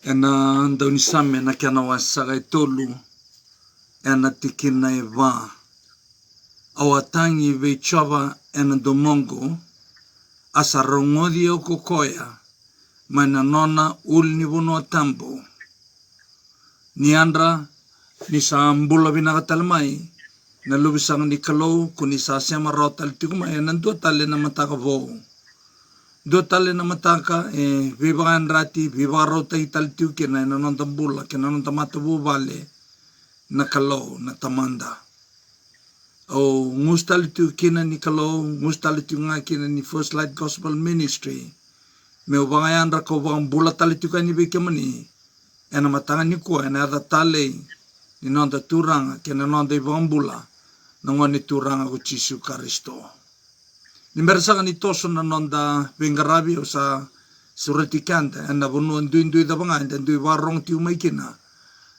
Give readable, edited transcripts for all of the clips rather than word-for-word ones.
Ena daw ni Same na kianawa sagay tolu ena tikina eva awatangi veichava ena domongo asa rongodi o kokoya mana nona ul ni bono tambo ni andra ni sambula binakatalmai na lubisang ni kalau kuni sa sema rotal tikuma ena dua tale na mataka vo dua tale na mataka vivakan rati vivarota ital tiu kena ena non tambula kena non tamata vale na kalau na tamanda o ngustal tiu kena ni kalau ngustal tiu nga kena ni First Light Gospel Ministry me ubangayan ra ko bang bula tali tiu kani bikemani ena matanga ni ko ena ada tale ni non da turanga kena non de bambula nangoni turanga ko Jisu Kristo ni mersa ni toso na non da bengarabi o sa suratikanta ena bunu ndu da banga ndu warong tiu mai kena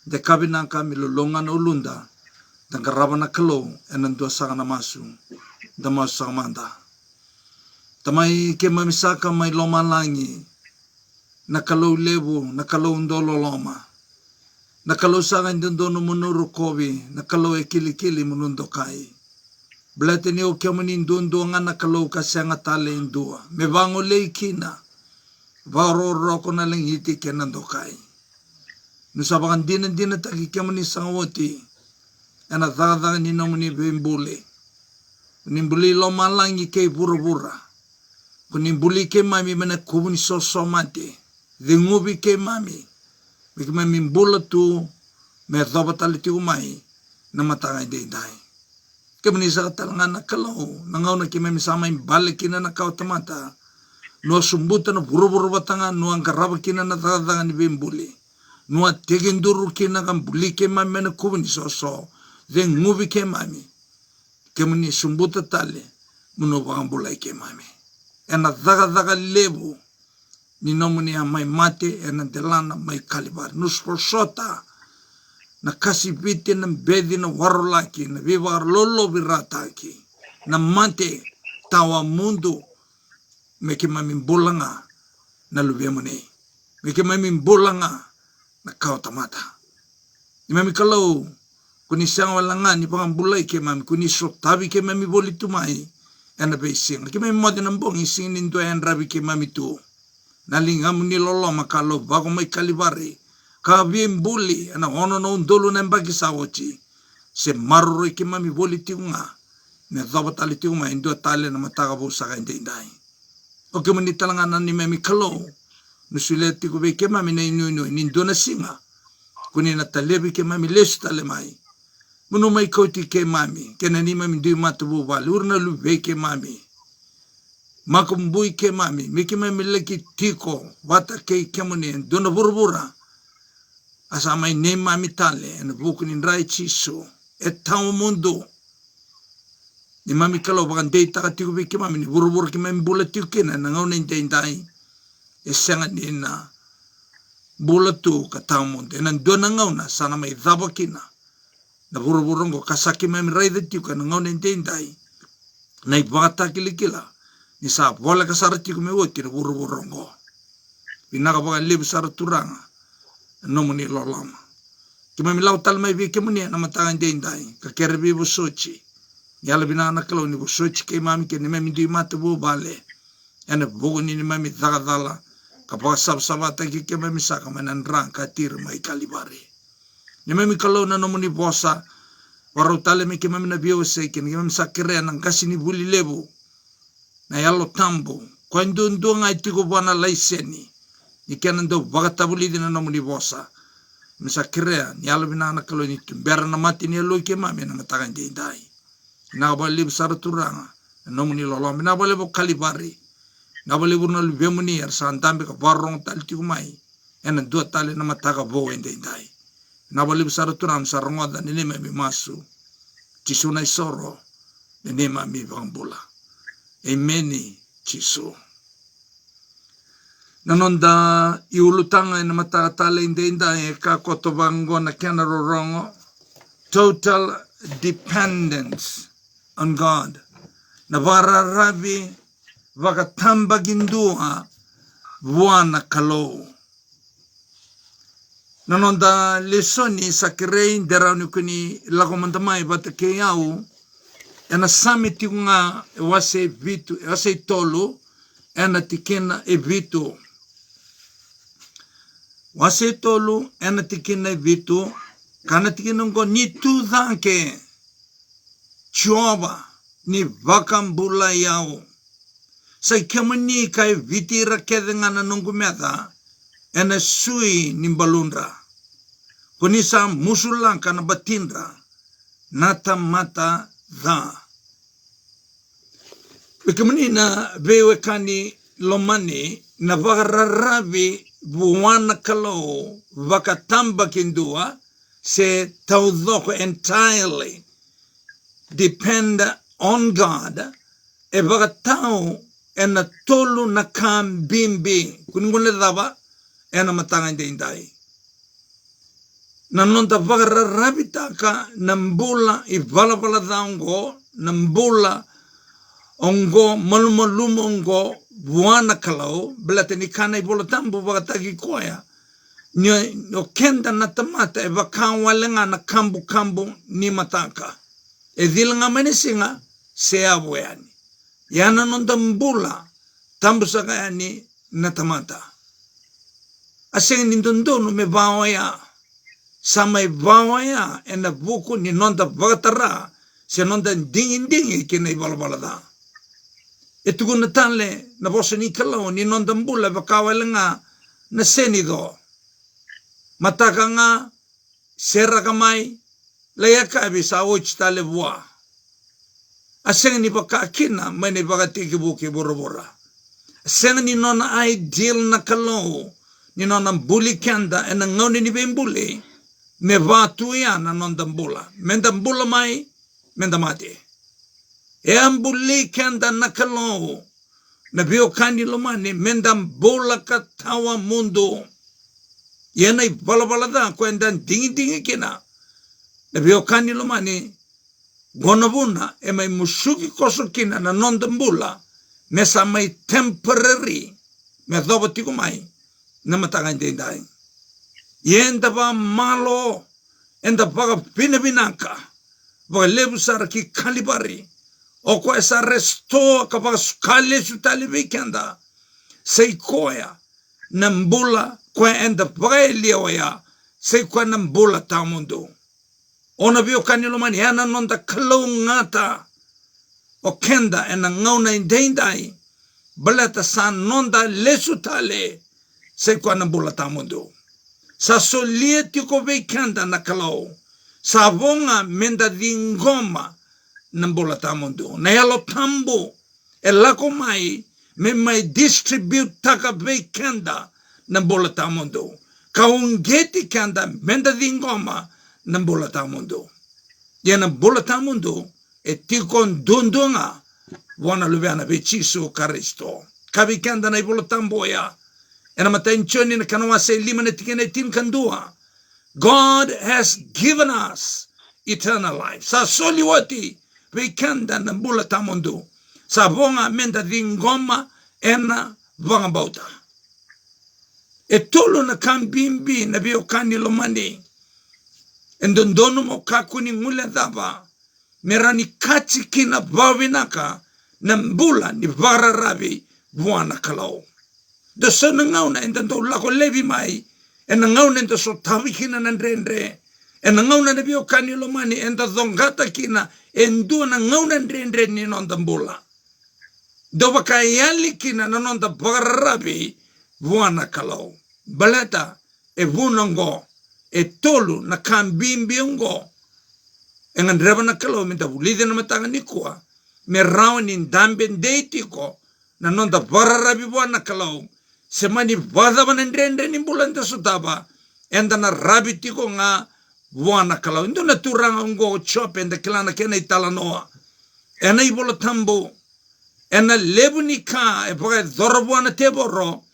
de kabina kami lolongan ulunda dan karabana kelo ena dua sanga na masu da masu manda tamai ke mamisaka mai loma langi na kalau lebu na kalau ndolo loma na kalau sanga ndono munuru kobi na kalau ekili munundo kai blate ni o kemani ndondo ngana kalau kasanga tale ndua me bango leikina varo roko na lengiti kenando kai nusabakan dina taki kemani sangwoti ena thada ni nomuni bimbule nimbuli loma langi ke bura kunimbuli ke mami mena kubuni soso mate dengubi ke mami bikima mimbula tu me thabatali ti umai na matangai dai kemani sa talangana kalau nangauna ke mami sama imbalekina na kautamata no sumbuta na buru batanga no angkarabakina na thada ni bimbuli no teginduru kina kambuli ke mami mena kubuni soso den ngubi ke mami kemani sumbuta tale muno bagambulai ke mami ena daga lebu ni nomuni amai mate ena delana mai kalibar nus forsota na kasipiti na bedi na warolaki na vivar lolo virataki na mate tawa mundu meke mami bulanga na lubiamune meke mami bulanga na kautamata imami kalau kuni siang walanga ni pangambulai ke mami kuni sok tabi ke mami boli tumai ena besing ke mami modi nambong ising nintu en rabi ke mami tu nalingamu ni lolo makalo bago mai kalibari ka buli ena ono no ndolu nembagi sawochi se marro ke mami boli tiunga ne zabatali tiunga indo tale na mataga bo saka indai o ke mani talangana ni mami kalo nusuleti ko be ke mami na inu ni ndona singa kuni na talebi ke mami lesta le mai muno mai koti ke mami kena ni mami di matubu wale urna lube ke mami makumbui ke mami miki mami leki tiko wata ke kemuni dona burbura asa mai ne mami tale en buku ni rai chiso e tau mundo ni mami kalau bakan dei taka tiko be ke mami ni burbura ke mami bula tiko kena na ngau nei dai e senga ni na bula tu ka tau mundo ena dona ngau na sana mai dhabakina na buru-burungo kasaki mami raida tiu ka ngau nentendai na ibata kilikila ni sa bola kasara tiu me woti na buru-burungo binaka baka lebu sara turanga nomuni lolama ki mami lau tal mai vi kemuni na matanga nentendai ka kerbi bosochi yala binana kalau ni bosochi ke mami ke ni mami di mata bo bale ena bogo ni mami dagadala ka baka sabata ki ke mami saka manan rangka tir mai kalibari ni mami kalau na nomuni bosa warau tale me ke mami na bio se ke mami sakire nang kasi ni buli lebu na yalo tambo ko ndu ngai tiko bana laiseni ni kenan do bagata buli dina nomuni bosa mi sakire ni yalo binana kalau ni tumber na mati ni lo ke mami na matagan dai na bali besar turanga nomuni lolo na bali bo kalibari na bali burna lebemuni ar santambe ka barong tal tiko mai ena do tale na mataga bo dai na bali besar turam sarongoda ni mami masu Jisu na isoro ni mami bangbola emeni Jisu nanonda iulutanga na matatale indenda e ka kotobango na kena rorongo total dependence on God na vararabi vakatamba gindua Bwana kalau nanonda lesoni sakirei derau kuni lakomantamai bata ke au ena samiti nga wase vitu wase tolu ena tikina e vitu wase tolu ena tikina e vitu kana tikina ngo ni tu dhanke chuaba ni vakambula yao sai kemani kai vitira kedengana nungu meta ena sui nimbalundra kunisa musulang kana batindra nata mata dha kemani na vewe kani lomani na vagararavi buwana kalau vakatamba kindua se taudhoko entirely depend on God e vagatau ena tolu na kambimbi kuningule dava ena matanga indai nanonta vagararabita ka nambula i vala daungo nambula ongo maluma ongo buana kalau belateni kana i bola tambu vagatagi koya no kenda na tamata e vakawalenga na kambu ni mataka e dilanga menesinga se abuani yana nonda mbula tambu sagayani na tamata aseng nindondono me vawaya sama e vawaya ena buku ni nonda vagatara se nonda dingi kina i balada etuguna tanle na bosa ni kalau ni nonda mbula vakawalenga na senido mataka nga sera kamai layaka bisa ochta le bua aseng ni bakakina mane bakatiki buki borobora aseng ni nona ideal na kalau ni nona buli kenda ena ngoni ni bembuli me vatu ya na nonda mbula menda mbula mai menda mati e ambuli kenda na kalau na bio kani lomani menda mbula katawa mundo yena i bala da kwenda dingi kina na bio kani lomani gonabuna e mai musuki koso kina na nonda mbula me sa mai temporary me dobo tiko mai na matanga indai yenda ba malo enda baga binaka ba lebu saraki kalibari o ko esa resto ka ba skale sutali weekenda sei koya na mbula kwa enda baelia oya sei kwa na mbula tamundo ona bio kanilo mani ana nonda kalungata o kenda ena ngauna indai balata san nonda lesutale sei kwa na mbula tamundo sa solieti ko weekenda na kalau sa vonga menda dingoma na mbula tamundo na yalo tambo e lako mai me mai distribute taka weekenda na mbula tamundo kaungeti kanda menda dingoma na mbula tamundo yana mbula tamundo e tikon dundunga wana lubiana bechiso karisto kabi kanda na mbula tamboya ena matenchoni na kanawa se lima na tikene tin kandua God has given us eternal life sa soliwati weekenda na mbula tamundo sa vonga menda dingoma ena vanga bauta e tolo na kambimbi na bio kani lomani endondono mo kakuni ngule dava merani kachi kina bavinaka na mbula ni vararavi buana kalau da sana ngauna endando lako levi mai ena ngauna enda so tavi kina nandrendre ena ngauna na bio kani lomani enda dhongata kina endua na ngauna nandrendre ni nonda mbula dova kayali kina na nonda vararavi buana kalau balata e vunongo e tolu na kambimbi ngo engan dreba na kalau minta bulide na matanga nikua me rauni ndambe ndeitiko na nonda vararabi buana kalau semani vada vanendrende ni bulanda sutaba enda na rabitiko nga buana kalau ndo na turanga ngo chope enda kilana kena itala noa ena ibola tambo ena lebunika e poka dorobuana teboro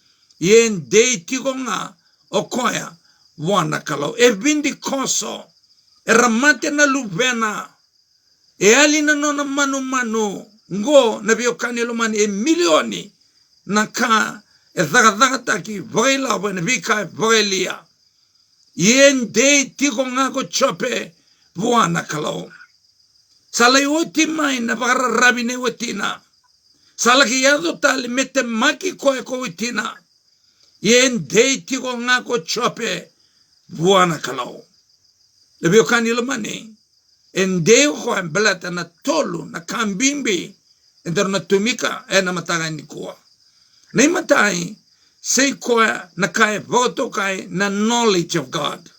yen deitiko nga okoya wana kalau e vindi koso e ramate na luvena e alina nona manu ngo na biokani lomani e milioni na ka e dhaga taki voila wana vika voelia Yen de tiko ngako chope buana kalau. Salai oti mai na vara rabine otina. Salaki yado tali mete maki koe ko otina. Yen de tiko ngako chope buana kalau. Lebih okani lomani. En deo ko en belata na tolu na kambimbi. Entar na tumika na mataga ni kuwa. Nei matai sei koe na kai voto kai na knowledge of God.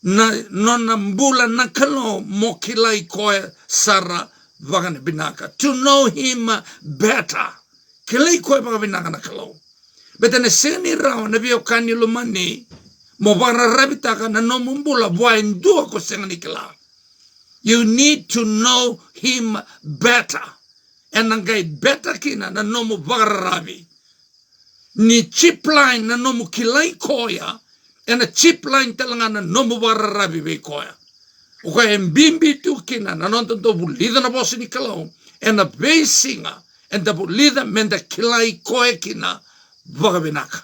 Na nona mbula na kalo mokilai koe sara vagane binaka. To know him better. Kilai koe vaga binaka na kalo. Beta ne seni rao na vio kani lumani. Mo vara rabitaka na no mbula bua indua ko sengani kila. You need to know him better. And nangai better kina na no mo vara rabi. Ni chip line na no mo kilai koya. And a chip line talanga na no mo vara rabi be koya. Uka embimbi tu kina na nonton to bulida na bosi ni kalau. And a bass singer. And the bulida menda kilai koe kina vaga binaka.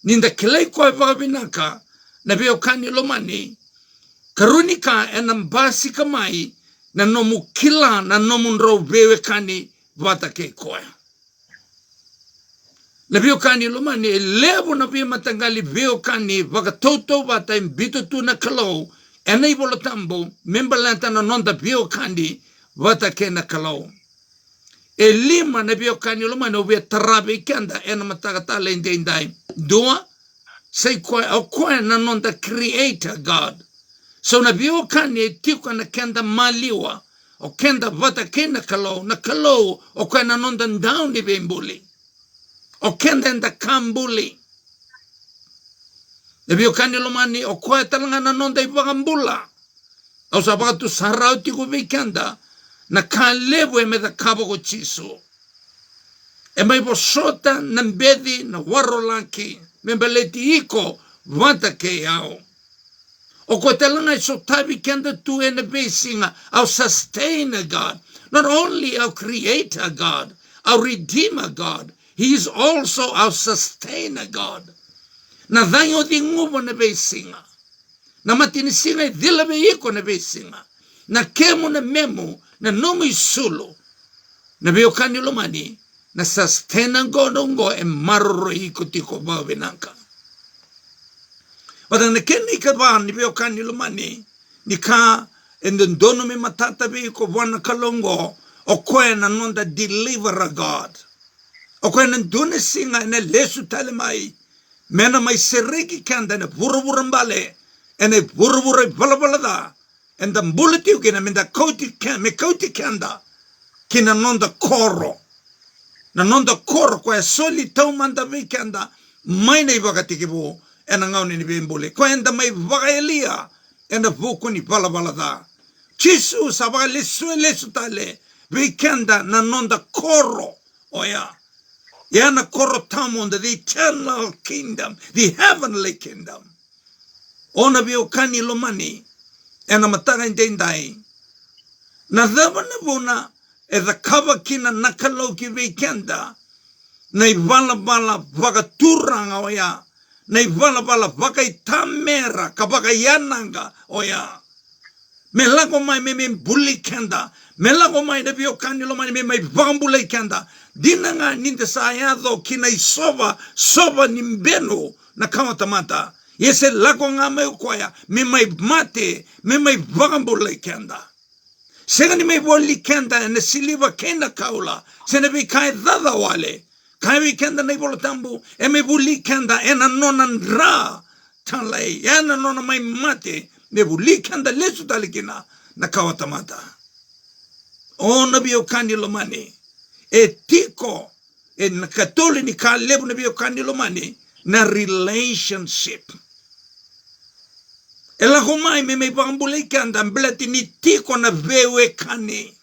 Ninda kilai koe vaga binaka. Na vio kani lomani. Karunika enambasi kamai na nomu kila na nomu nro vewe kani vata ke koe. Na vio kani lomani levo na vio matangali vio kani vaka toto vata imbito tu na kalau ena ibola tambo membalanta na nonda vio kani vata ke na kalau. Lima na vio kani lomani ovia tarabe kenda ena matagatala indai. Dua say koe au koe na nonda creator God. So na vio kani tiko na kenda maliwa o kenda vata kena kalau na kalau o koe na nonda down ni bembuli o kenda enda kambuli na vio kani lomani o koe talanga na nonda ivagambula o sabaka tu sarau tiko vikenda na kalevo me da kabo ko chiso e mai bosota na mbedi na warolanki membeleti iko vata ke yao. O ko talanga so tabi kenda tu ene besinga our sustainer God, not only our creator God, our redeemer God, he is also our sustainer God. Na dayo di ngubo ne besinga. Na matini singa dila be iko ne besinga. Na kemu na memu na nomu isulu. Na beokani lomani na sustainer God ongo e marro iko tiko bawenanka. But na keni ka ba ni veo kani lumani ni ka en den dono me matata be ko wana kalongo o koe na nonda deliverer God. O koe na done singa na lesu tale mai mena mai sereki kanda na burubura mbale ene burubura balabalada en da mbuleti ukina menda koti kanda kina nonda koro na nonda koro koe soli tau manda ve kanda mai na ivakatikibu ena ngauni ni bembole ko enda mai vagaelia enda vuku ni balabalada chisu sabale lesu tale vikenda na nonda koro oya yana koro tamon the eternal kingdom, the heavenly kingdom. Ona vio kani lomani ena matara indendai na dhavana vuna e the kava kina nakaloki vikenda na ivala vagaturanga oya na ivala vakai tamera kabaka yananga oya me lago mai me bully kenda me lago mai de bio kanilo mai me vambule kenda dinanga ninde sayado kina isova nimbeno na kama tamata yese lago ngame ukoya me mai mate me mai vambule kenda segani me bully kenda ne siliva kenda kaula sene bi kai dada wale kai kenda nei bolotambu e me buli kenda ena nonan ra tanlei ena nona mai mate me buli kenda lesu talikina na kawatamata ona bio kani lomani e tiko e na katoli ni kalebu na bio kani lomani na relationship e la homai me bambule kenda mbleti ni tiko na vewe kani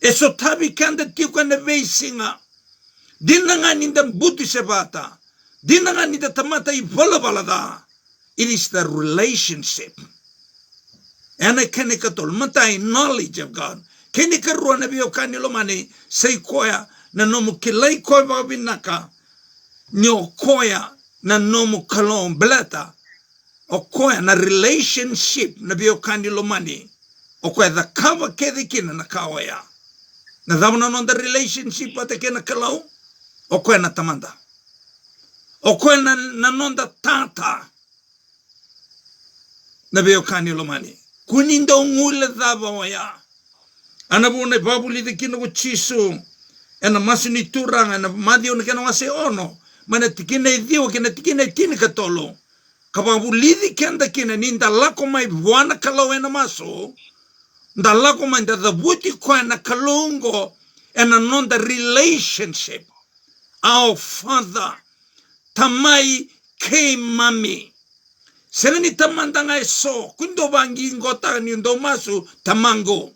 e so tabi kanda tiko na veisinga. Dinanga ninda buti sebata. Dinanga ninda tamata I valabalada. It is the relationship. Ena kene katol matai knowledge of God. Kene karua na bio kanilo mani sei koya na nomu kilai koya vabinaka. Nyo koya na nomu kalon blata o koe na relationship na bio kandi lomani o koe the cover kedi kina na kawaya na dhamana non the relationship ate kena kalau o koe na tamanda o koe na non the tata na bio kandi lomani kunindo ngule dhava waya anabune babuli de kina ko chisu ena masini turanga na madio na kena wase ono mana tikina idio kena tikina tini katolo kababu lidi kenda kina ninda lako mai buana kalau ena maso nda lako mai da buti ko ena kalungo ena non the relationship our father tamai ke mami sereni tamandanga eso kundo bangi ngota ni ndo masu tamango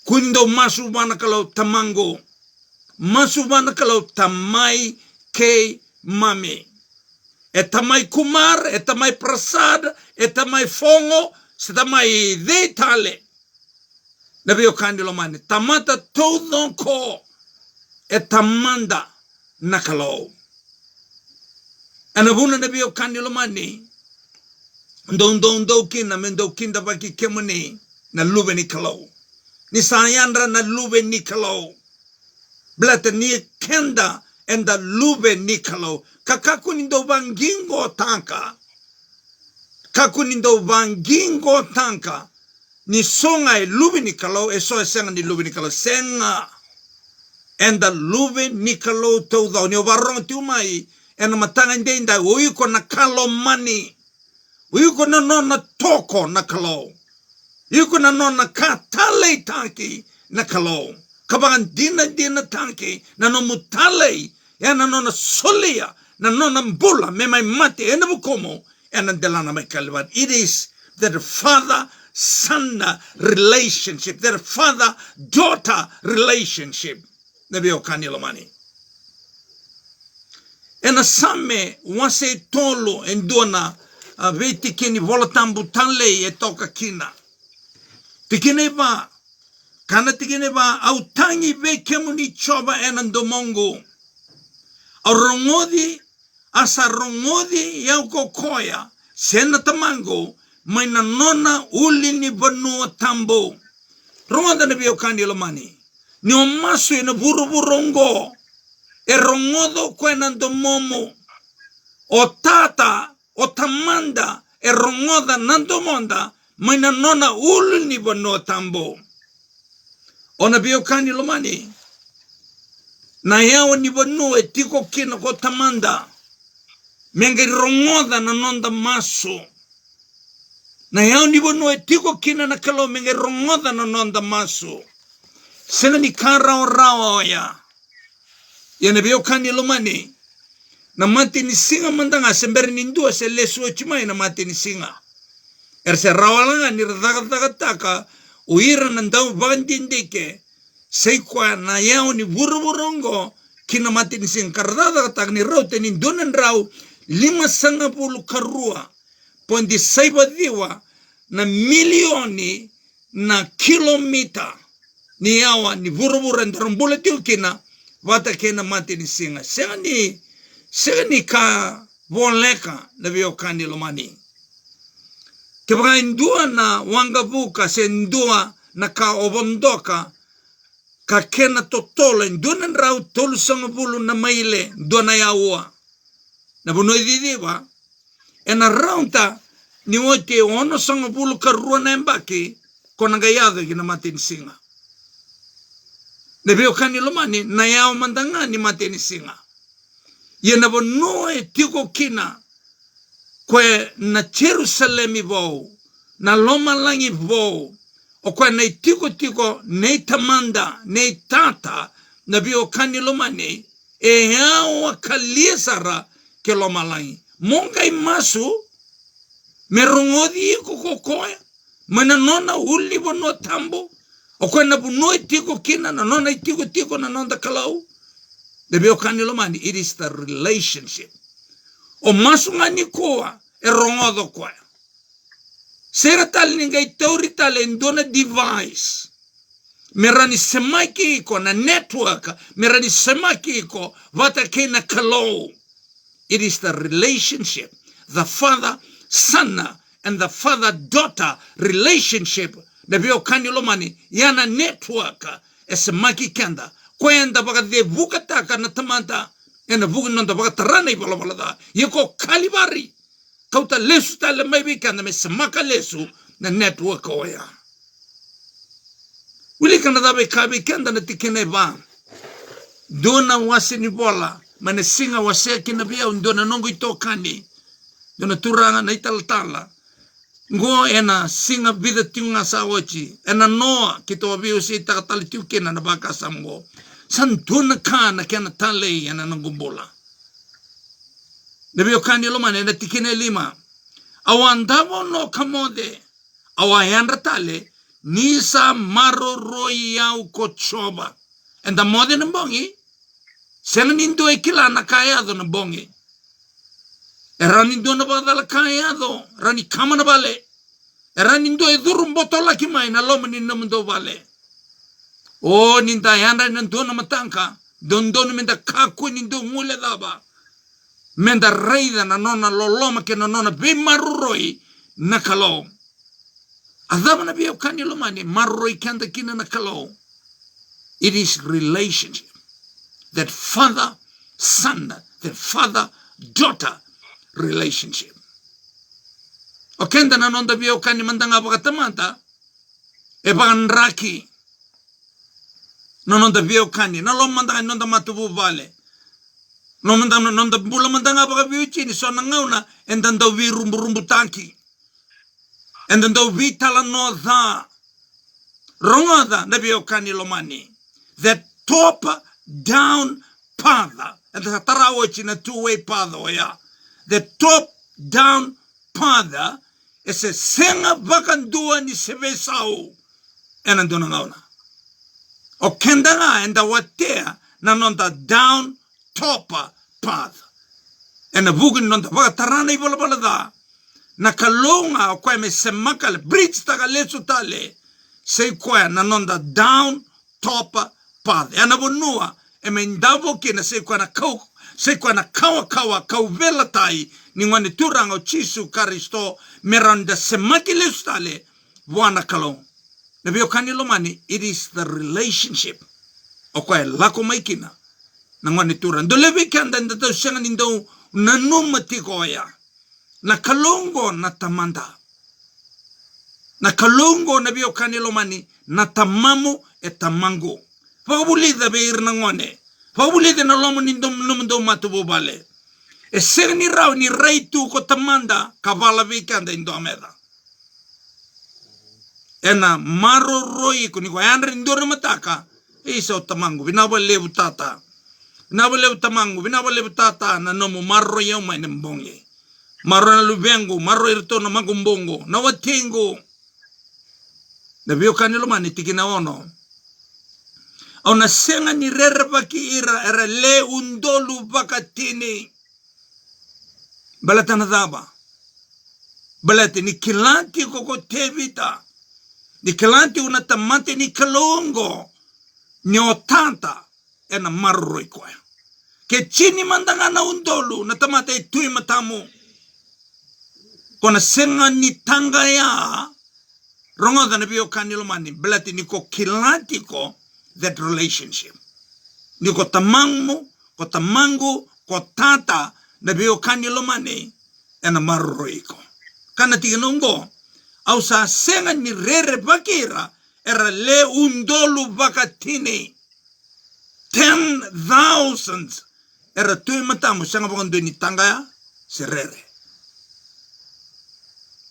kundo masu bana kalau tamango masu bana kalau tamai ke mami etamai kumar etamai prasad etamai fongo setamai detale nabio kandilo mane tamata todo ko etamanda nakalo anabuna nabio kandilo mane ndo kina mendo kinda baki kemuni na lube ni kalau ni sayandra na lube ni kalau blata ni kenda enda lube ni kalau kakakunindo bangingo tanka kakunindo bangingo tanka ni songa e lube ni kalau e so senga ni lube ni kalau senga enda lube ni kalau todo ni varong tu mai ena matanga ndenda uyuko na kalo mani uyuko na nona toko na kalau yuko na nona katale tanki na kalau kabangan dina tanki na no mutale ya na nona solia na nona mbula me mai mate ena bukomo ena delana mai kalwan. It is that father son relationship, that father daughter relationship nabio kanilo mani ena same wase tolo endona veti kini volatambu tanle e toka kina tikine ba kana tikine ba au tangi ve kemuni choba ena ndomongo arongodi asa rongodi yau kokoya sena tamango maina nona uli ni banu tambo rongoda na bio kandi lomani ni omasu ena burongo e rongodo kwena ndomomo o tata o tamanda e rongoda nandomonda maina nona uli ni banu tambo ona bio kandi lomani na yao ni banu e tiko kina ko tamanda mengi rongoda na nonda maso na yao ni banu e tiko kina na kalo mengi rongoda na nonda maso sena ni kara o rawa ya na bio kandi lomani na mati ni singa mandanga semberi nindua se lesu chimai na mati ni singa erse rawalanga ni radaka uira nandau bandindike seikwa na yao ni burongo kina mati ni singa karadada tak ni raute ni donan rau 50 karua pondi saiba diwa na milioni na kilomita ni yawa ni buruburan darumbula kina wata kena mati ni singa segani ka voleka na bio kandi lomani kebaka indua na wangabuka se indua na ka obondoka ka kena totola indua rau tolu sangabulu na maile indua na yawa na buno didiwa ena raunta ni wote ono sangabulu karua na embaki kona gayado kina mati ni singa na bio kandi lomani na yao mandanga ni mati ni singa yena bonoe tiko kina kwe na Jerusalemi vo na loma langi vo o kwe na tiko ne tamanda ne tata na bio kandi lomani e yao kaliesara ke loma langi monga imasu merongodi kokokoya mana nona uli bono tambo o kwe na bonoe tiko kina na nona tiko na nonda kalau de bio kandi lomani. It is the relationship o masunga ni koa e rongodo koa sera tal ningai teori tal endona device merani semaki ko na network merani semaki ko vata kena kalau It is the relationship, the father-son and the father-daughter relationship. Nabio kanilomani yana network esemaki kenda kwenda baka de vukataka na tamanta ena vugunonda baka tarana ibalabalada yeko kalibari kauta lesu tale maybe kenda me semaka lesu na network oya wili kana dabe kabi kenda na tikene ba dona wasini bola mane singa wase kinabia undona nongo itokani dona turanga na italtala ngo ena singa vida tiunga sa ochi ena noa kito abiu si takatali tiukena na baka samgo santuna kana kena tale ena nangumbola nabio kani lomane na tikene lima awandavo no kamode awayandra tale nisa maro roi au kochoba enda mode na bongi sena nindo ekila na kayado na bongi erani dona badala kayado rani kamana bale erani ndo edurum botola kimai na lomani namundo bale o ninda yanda nandona matanka dondona menda kaku nindo ngule daba menda reida na nona loloma ke na nona be maruroi na kalo adama na biyo kani lomani maruroi kanda kina na kalo. It is relationship, that father son, that father daughter relationship. Okenda na nonda biyo kani mandanga bakatamanta e baganraki no nonda biyo kani na lo mandanga nonda matubu vale no nonda bula mandanga baka biyo chini so na ngauna endanda vi rumbu tanki endanda vi tala no dha rongoda na biyo kani lomani that top down path and the tarawo china two-way path oya the top down path is a senga bakandua ni sevesao enandona ngauna okendanga enda watea na nonda down top path and the bugun nonda bakatarana ibolabala na kalonga kwa me semakale bridge takalesu tale sei kwa na nonda down top path and abonua emendavo kina sei kwa na kawa vela tai ni ngwane turanga chisu karisto meranda semaki lestale wana kalong na bio kanilo mani. It is the relationship okwa lako maikina na ngwane turanga dolebe kanda ndato senga nindo nanumati koya na kalongo na tamanda na kalongo na bio kanilo mani na tamamu etamango fabulida beir na ngwane fabulida na lomo nindo matubo bale e ser ni rau ni reitu ko tamanda kavala vikanda indo ameda ena maro roi ko ni ko andre ndoro mataka e so tamango binabale butata binabale butata na nomo maro yo mai nembonge maro na lubengo maro irto na magumbongo na watengo na bio kanilo mani tikina ono ona senga ni rerbaki era le undolu bakatini balatana daba balati ni kilanti koko tevita ni kilanti una tamante ni kalongo ni otanta ena marroi kwa ke chini mandanga na undolu na tamate tui matamu kona senga ni tanga ya rongoda na bio kanilo mani balati ni ko kilanti ko that relationship ni ko tamangu ko tata na bio kanilo mani ena marroiko kana tiginongo au sa senga ni rere bakira era le undolu bakatini 10,000 era tui matamu senga bakondo ni tanga ya serere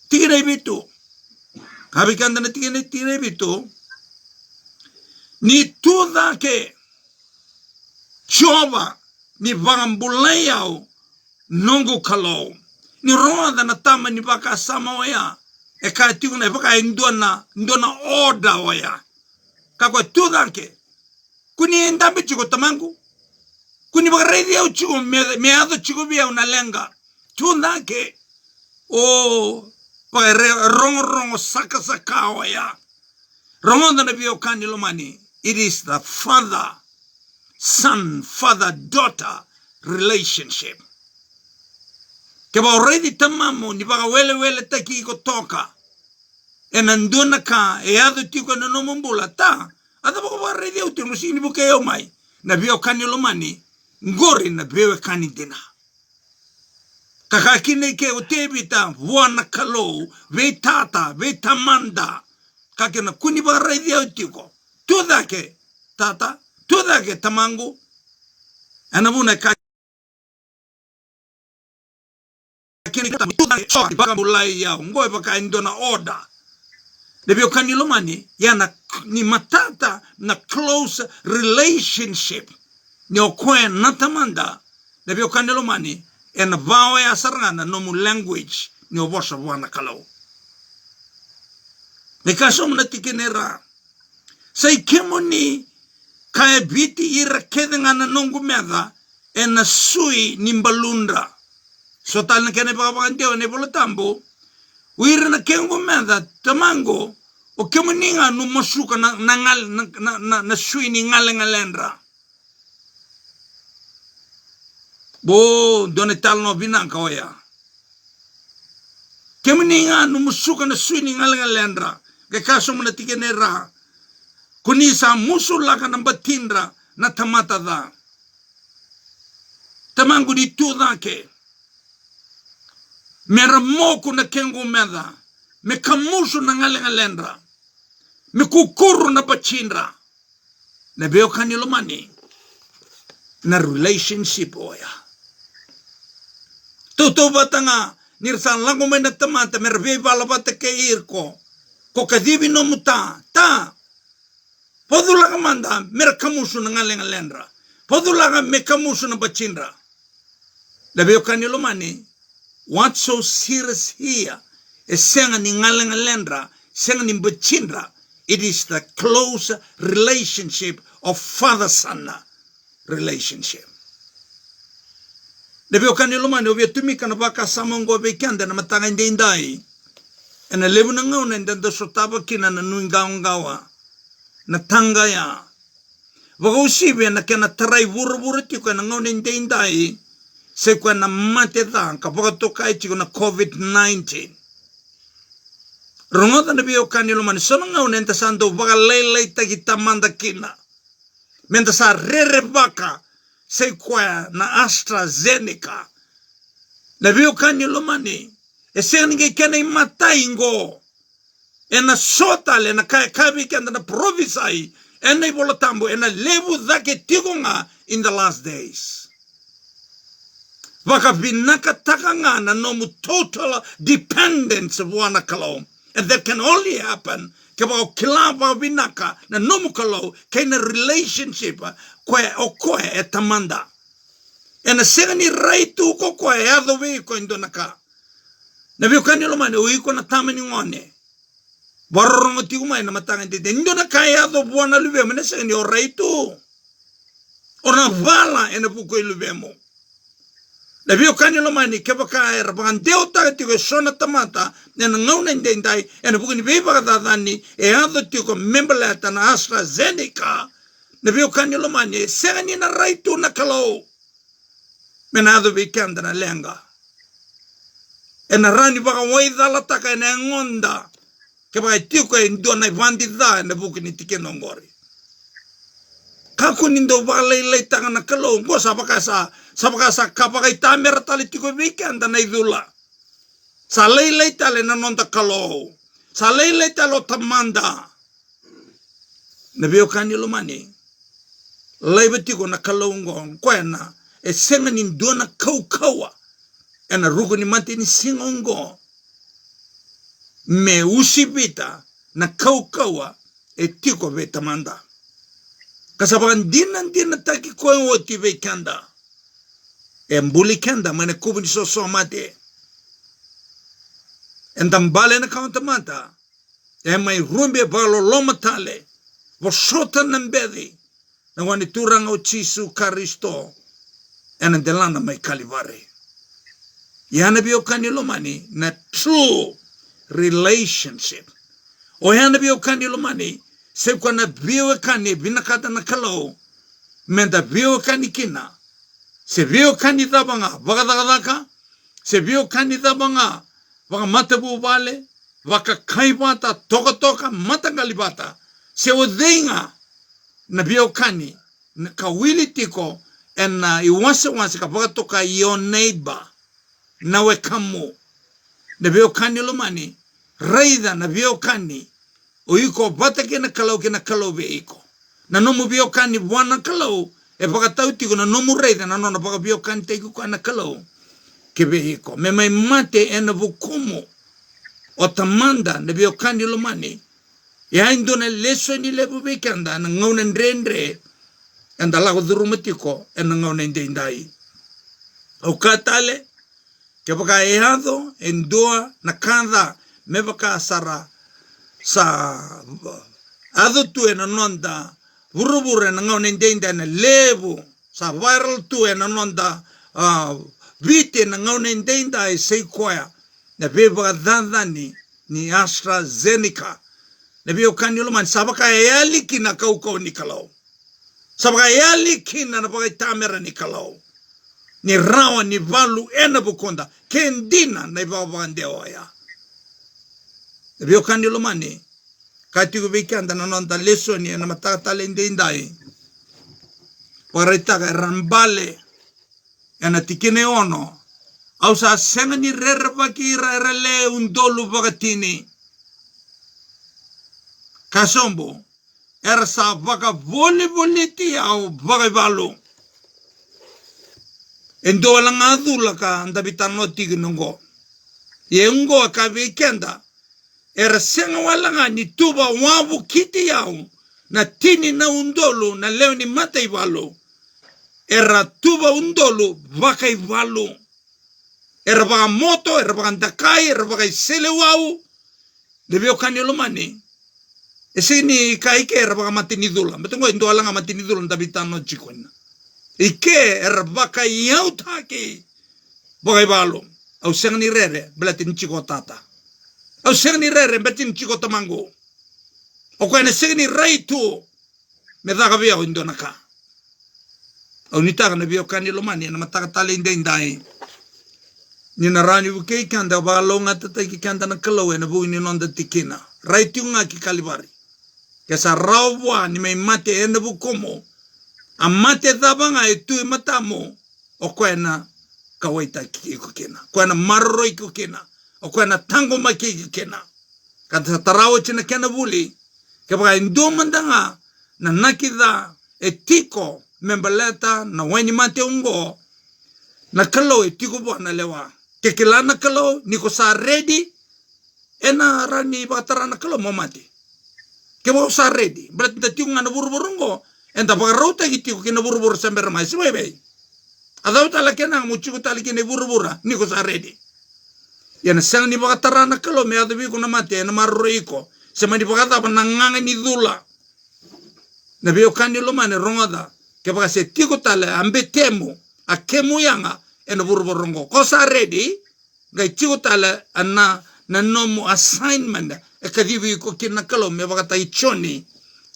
tigire bitu kabikanda na tigire bitu ni tuda ke chova ni vagambuleyao nongo kalau ni roda na tama ni baka samoya e ka tiguna baka ndona oda oya kako tuda ke kuni endambe chiko tamangu kuni baka radio chiko meado chiko bia una lenga tuda ke o pa rongo saka oya rongo na bio kanilo mani. It is the father-son, father-daughter relationship. Ke ba already tamamo ni baka wele taki ko toka. E nanduna ka e ado tiko na nomumbula ta. Ata baka ba already au tino sini buke yo mai. Na bio kani lomani. Ngori na bio kani dina. Kakakine ke o tebita wana kalou. Ve tata, ve tamanda. Kakena kuni baka already au tiko. Tuda ke tata. Tuda ke tamangu. Anabuna ka kini baka mulai yao ngoe baka indona order lebio kanilo mani yana ni matata na close relationship ni okwe natamanda lebio kanilo mani en vao ya sarana no mu language ni obosa wana kalau ne kaso mna tikenera sai kemoni kae biti ira kedengana nongu meda en sui nimbalunda so tal na kene pakapakanteo ne polo tambo uira na kengo meda tamango o kemuninga no masuka na sui ni ngalendra bo done tal no binanka oya kemuninga no masuka na sui ni ngalendra ke kaso mna tikenera kunisa musulaka na batindra na tamata da tamango di tuda ke mera moku na kengu meda me kamusu na ngalendra me kukuru na bachindra na beo kanilo mani na relationship oya toto batanga nirsan lango mena tamata mera beo balabata ke irko ko kadibi no muta ta podulaga manda mera kamusu na ngalendra podulaga me kamusu na bachindra na beo kanilo mani. What's so serious here is senga ni ngalendra, senga ni bachindra. It is the close relationship of father-son relationship. Lebio kanilo mani obia tumika na baka samongo bekanda na matanga indai. Ena lebu na ngau na ndanda sotaba kina na nuingawa na tanga ya. Waka usibe na kena tarai vuru tiko na ngau na indai. Se kwa na mate da kapaka toka iti na COVID-19. Rongota na biyo kanilo mani sono nga unenta sando baka lele taki tamanda kina. Menta sa rere baka se kwa na AstraZeneca. Na biyo kanilo mani e se nge kena imata ingo. E na sotale na kabi kenda na provisai e na ibola tambo e na lebu dhake tigo nga in the last days. Waka binaka takanga na nomu total dependence of wana kalau. And that can only happen kaba kilaba binaka na nomu kalau kena relationship kwe okoe etamanda. And a segani raitu ko kwe ado wiko indonaka. Na vio kanilo mane uiko na tamani ngone. Warorongo tikumai na matanga ndide. Indonaka ado buwana luvemo na segani o raitu. Ona vala ena puko iluvemo. Na vio kanilo mani kebaka era bangandeo tiko sona tamata na ngau na indai ena bukuni beba kadadani e ado tiko memberleta na AstraZeneca na vio kanilo mani segani na raitu na kalau mena ado vikanda na lenga ena rani baka waidhala taka ena ngonda kebaka tiko e ndo na vandida na bukuni tike nongori kako nindo baka lele taka na kalau ngo sabakasa kapaka itamera tali tiko vikanda na idula sa lele tali na nonda kalau sa lele talo tamanda na vio kanilo mani laiba tiko na kalau ngon kwena e senga ni ndona kaukawa ena rugo ni mati ni singongo me usibita na kaukawa e tiko ve tamanda kasabakan dina taki koe oti ve kanda e mbuli kanda mane kubuni so mate en tambale na kauntamata e mai rumbe balo loma tale vo sota nambedi na wani turanga o Chisu Karisto ena delana mai kalivare yana bio kanilo mani na true relationship o yana bio kanilo mani se kwa na bio kani binakata na kalau menda bio kani kina se bio kani tabanga bagadaka Se vio kanida banga waka matabu vale waka kaibata toka matangalibata se odeinga na vio kani na kawili tiko na iwasa ka baka toka your neighbor na we kamu na vio kani lomani raida na vio kani o iko bata kena kalau be iko na nomu vio kani wana kalau e baka tau tiko na nomu raida na nona baka vio kani te iko na kalau ke behiko me mai mate ena vukumu o tamanda ne bio kandi lomani ya indone leso ni lebu bekanda na ngone ndrendre anda lago durumatiko ena ngone ndendai o katale ke baka ehado endoa na kanda me baka sara sa ado tu ena nonda burubure na ngone ndenda na lebu sa viral tu ena nonda vite na ngone ndenda e sei koya na beba dandani ni AstraZeneca na bio kanilo man sabaka yali kina kauko ni kalau sabaka yali kina na baka tamera ni kalau ni rawa ni valu ena bukonda kendina na baba ndeoya na bio kanilo mani kati ko bikanda na nonda leso ni na matata le ndendai paretaka rambale ena tikine ono au sa senga ni rerpaki rerele undolu bagatini kasombo era sa baka voliti au bagavalo endo lang adula ka ndabitano tignongo yengo ka weekenda era senga walanga ni tuba wabu kiti yao na tini na undolu na leo ni matai valo era tuba undolu bakai valo era baga moto era baga ndakai era baga selewau lebio kanelo mani esini kaike era baga matinidula betongo ndo alanga matinidula ndabitano chikona ike era baga yautaki bagai valo au sengni rere belatin chiko tata au sengni rere betin chiko tamango o kwene sengni raitu me daga via ndo naka au nitaka na bio kanelo mani na mataka tale ndendai ni na rani uke kanda balonga tata ki kanda na kalau na bu ni nonda tikina raitunga ki kalibari kesa rawa ni mai mate ena bu komo amate dabanga etu matamo o kwena kawaita ki ko kena kwena marro ki kena o kwena tango maki ki kena kata tarawo china kena buli ke ba ndo mandanga na nakida etiko membaleta na wani mate ungo na kalau etiko bona lewa kekilana kalau niko sa ready ena rani batarana kalau momati kebo sa ready berat dati ngana burburungo enta bagarota gitu kena burbur sampai ramai sebebe adau tala kena mucu tala kena burbura niko sa ready yana sang ni batarana kalau me adu kuna mati ena marroiko sema di bagata pananganga ni dula na bio kandi lo mane rongada ke baga se tiko tala ambe temu akemu yanga ena burburungo kosa ready gai tiko tala anna na nomu assignment e kadivi ko kina kalo me bagata ichoni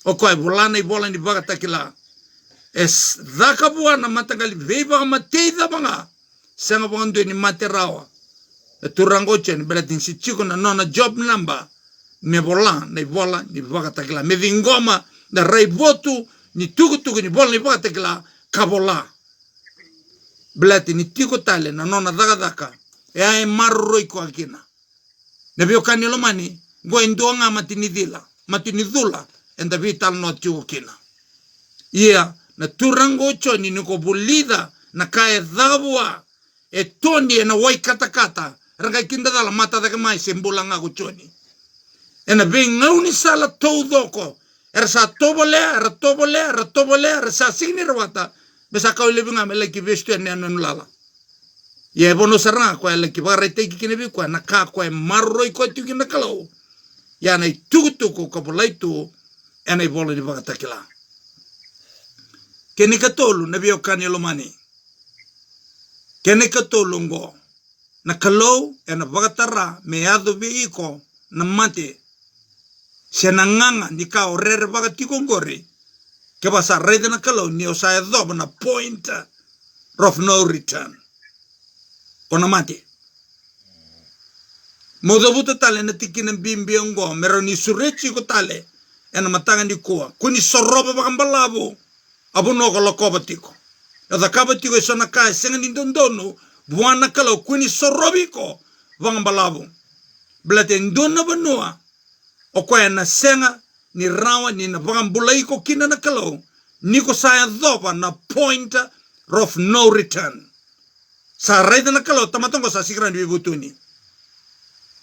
o ko bolana i bola ni bagata kila es daka buana matagali veiva mateida banga sanga bondo ni materawa e turango chen belatin si chiko na nona job number me bola ni bagata kila me vingoma na rai votu ni tugu ni bola ni bagata kila kabola belati ni tiko tale na nona daka e ai marro iko akina ne bio kanilo mani go indonga matinidula enda vital no tiu kina ia na turango choni niko bulida na kae dhabua e toni na wai kata ranga kinda dala mata daga mai sembulanga go choni ena bing ngauni sala toudoko era sa tobole era sa signirwata besa kau lebinga mele ki vestu ene anulala ye bono saranga ko ele ki barete ki kine bi ko na ka ko marroi ko tu kina kalau ya na tuku ko polaitu ene bolo di bagata kila kene katolu na bio kanelo mani kene katolu ngo na kalau ena bagatara me ado bi ko na mate senanganga ni ka orere bagati ko ngore ke basa rede na kalau ni osa edo na point of no return kona mate Modabuta tale na tikina bimbiongo meron ni surechi ko tale ena matanga ni kuwa kuni soroba bakambalabo abu no ko lokobatiko ada kabatiko sona kai senga ni dondono buana kalo kuni sorobiko bakambalabo blate ndona banua o ko na senga ni rawa ni na bakambulaiko kina na kalo niko saya dopa na point of no return sa raida na kalo tamatongo sa sikran di butuni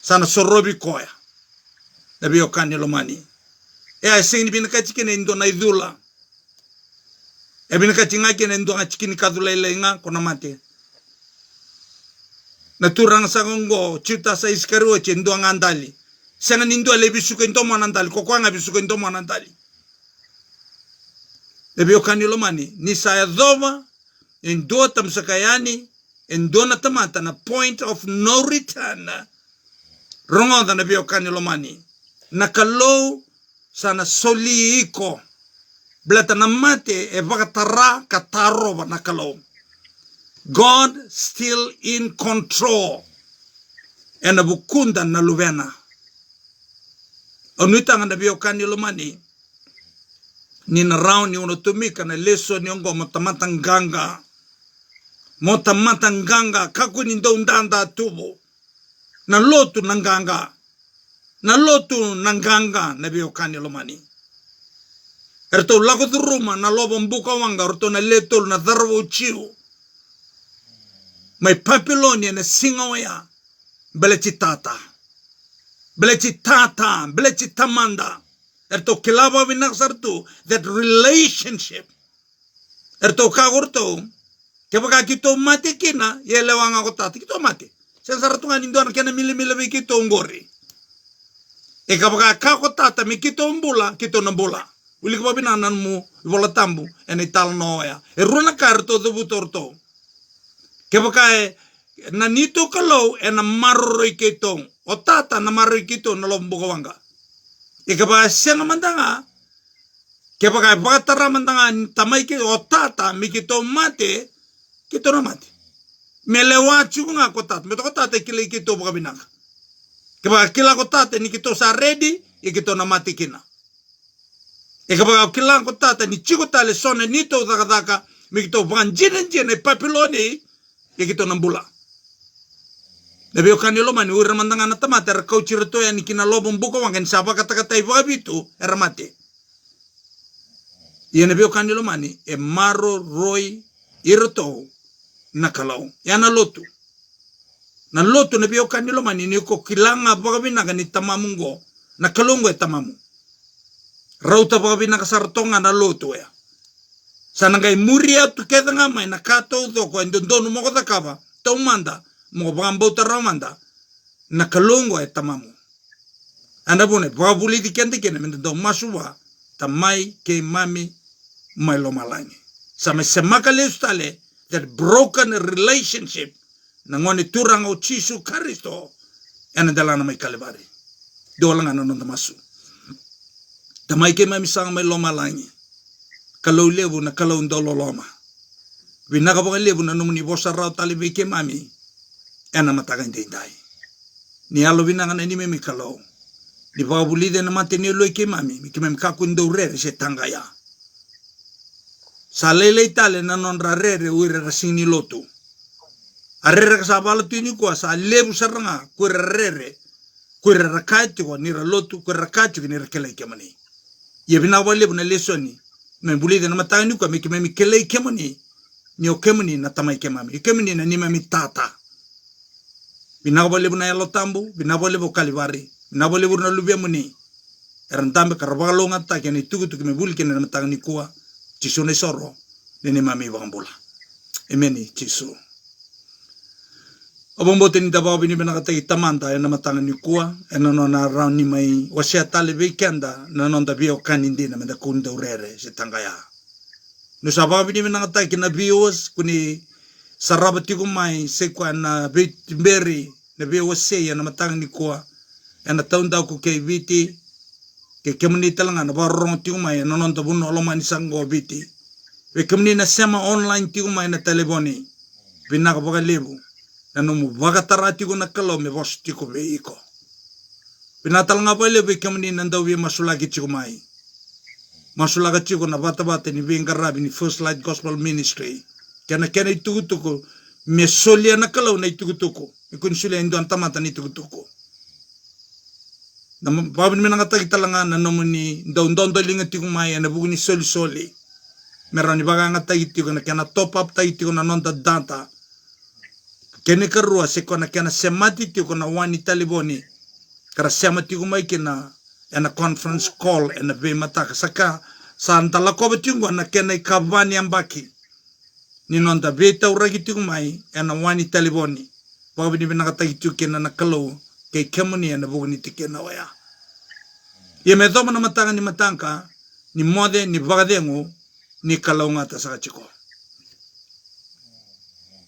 sana sorobi koya nabi okani lomani ai sengi binaka chikene ndo na idula binaka chinga kene ndo nga chikini kadula ilenga kona mate na turang sangongo chita sa iskaru chendo ngandali senga nindo le bisuke ndo manandali kokwanga bisuke ndo manandali nabi okani lomani ni saya dova ndo tamsakayani ndo na tamata na point of no return rongo da nabi okani lomani na kalau sana soli iko blata na mate e vakatara kataro na kalau God still in control and bukunda na luvena onuita nga nabi okani lomani ni na round ni unotumika na leso ni ongo motamata nganga kakuni ndo ndanda tubo na lotu nanganga nabi okani lomani erto lago duruma na lobo mbuka wanga erto na leto na darwo chiu mai Babilonia na singawaya belechitata belecitamanda erto kilaba binaksartu that relationship erto kagurto kebaka kito mati kina yelewanga kotati kito mati sensaratunga nindo kena mili kito ngori kabaka kakotata mi kito mbula kito nambula uli ko binanan mo ibola tambu ene tal noya runa karto do butorto kebaka nanito kalau ena marroi kito otata na marroi kito na lombo wanga kabaka senga mandanga kebaka bakatara mandanga tamai ke otata mi kito mate kito na mate melewa chunga kotata me kotata kile kito boka binaka kebaka kila kotata ni kito sa ready kito na mate kina kebaka kila kotata ni chiko tale sone nito daka mi kito banjine Babiloni kito na mbula nabi okani lomani ura mandanga na tamate era kauchirto ya ni kina lobo mbuko wangen sapa kata iba bitu era mate ya nabi okani lomani e maro roi irto nakalau yana lotu na lotu nabi okani lomani ni ko kilanga bagabina ni tamamungo na kalongo e tamamu rauta bagabina kasartonga na lotu ya sanangai muria tu kedanga mai na kato do ko ndonu mo kota kaba to manda mo bambo taramanda na kalongo e tamamu anda bone babuli dikende kene mendo masuwa tamai ke mami mai lo malani sama semakale ustale that broken relationship na ngoni turang o Chisu Kristo ena dalana mai kalebari dolanga no masu tamai ke mami sang mai lo malani kalau lebu na kalau ndolo loma winaka boka lebu na numuni bosara tali ke mami ena mataga ndai ni alo winanga na ni memi kalau ni babuli de na mateni lo ke mami mi ke memi kakundo rere se tangaya salele itale na non rarere uire rasini lotu arere ka sabala tini ko sa lebu saranga ku rarere ku rakati ko ni lotu ku rakati ni rakele ke mani ye bina wale buna lesoni me buli de na matani ko me ke memi kele ke mani ni o ke mani na tamai ke mami ke mani na ni mami tata bina wale buna yalo tambu bina wale bo kalibari bina wale buna lubia mani erantambe karabalo ngata ke ni tugu me buli ke na matani ko Chisu ne soro nene mami bambula emeni Chisu obombo teni daba bini bena kata itamanda ena matanga ni kuwa ena nona round ni mai wasia tale weekenda na nonda bio kanindi na menda kunda urere se tangaya no sababa bini bena kata kina bios kuni sarabati ko mai se kwa na beri na bio se ena matanga ni kuwa ena taunda ko ke viti ke kemni talanga na barong tiumai na non tabuno lomani sango biti we kemni na sema online tiumai na telefoni binaka boka lebu Nano mo vagatara tiko na kalau me vos tiko be iko. Pinatal nga pa ile be kamani nandaw be masulagi tiko mai. Masulaga tiko na bata-bata ni Bengarabi ni First Light Gospel Ministry. Kena itugutuko me solia na kalau na itugutuko. Ikun sulia indo antamata ni itugutuko. Na babin me nga tagi talanga na nomo ni ndaw linga tiko mai na buku ni soli. Meron ni baga nga tagi tiko na kena top up tagi tiko na nonda data. Kene karua se kona kena semati tiko na wani taliboni. Kara semati ko mai kena ena conference call ena be mataka saka sa antala ko betingo na kena ikabani ambaki. Ni nonda be tauragi tiko mai ena wani taliboni. Baga ni binakatagi tiko kena na kalau kay kemuni ena buku ni tike na waya. Ia me toma na matanga ni matangka ni mode ni bagadengo ni kalau ngata sa chiko.